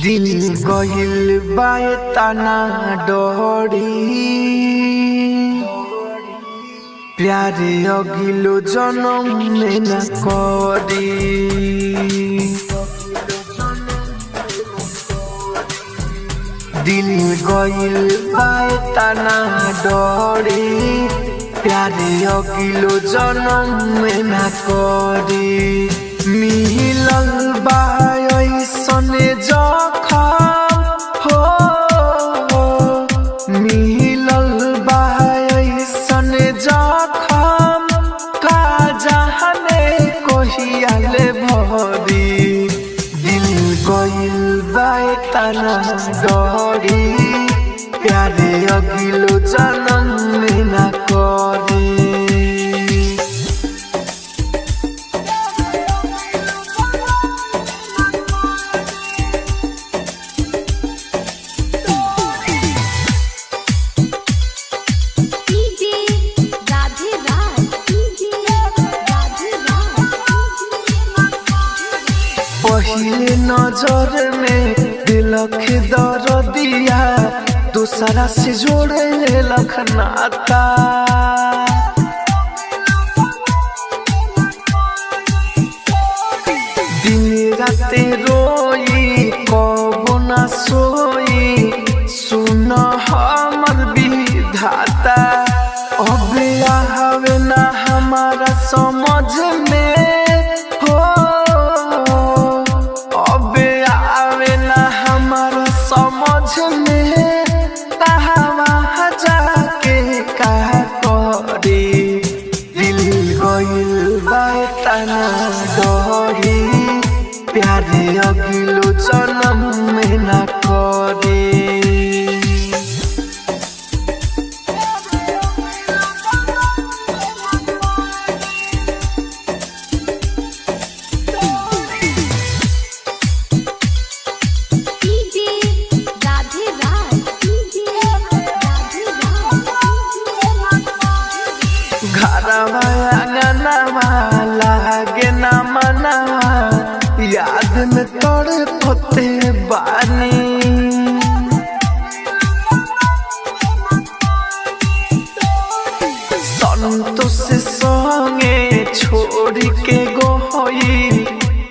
दिल गइल बाए तना डोरी प्यारे अगिलो जन्म में न करी। दिल गइल बाए तना डोरी प्यारे अगिलो जन्म में न करी। मिलल बाए ऐसने जखम हो मिलल बाए ऐसने जखम का जाने कहियाले भरी। दिल गइल बाए तना डोरी प्यारे अगिलो जन्म में न करी। पहले नजर में दिलक दर्दिया दूसरा से जोड़े लेलक नाता। दिन राते रोई कबो ना सोई सुन हमर विधाता। अब आवे ना हमारा समझ में समझ में कहाँ जाके का करी। दिल गइल बाए तना डोरी प्यारे अगिलो जन्म में न करी। घरवा आंगनवा लागे ना मनवा याद में तड़पते बानी। संतोष संगे छोड़ के गोई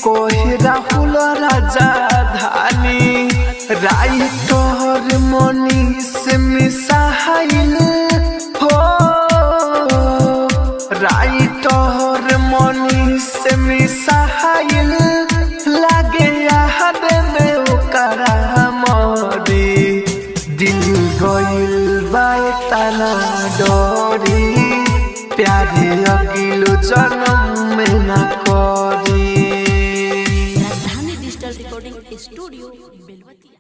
कोई राहुल राजा धानी। Writer Manish missile writer Manish missile लागे याद में ओकरा मरी। दिल गइल बाए तना डोरी प्यारे अगिलो जन्म में न करी। राजधानी डिजिटल रिकॉर्डिंग स्टूडियो बेलवतिया।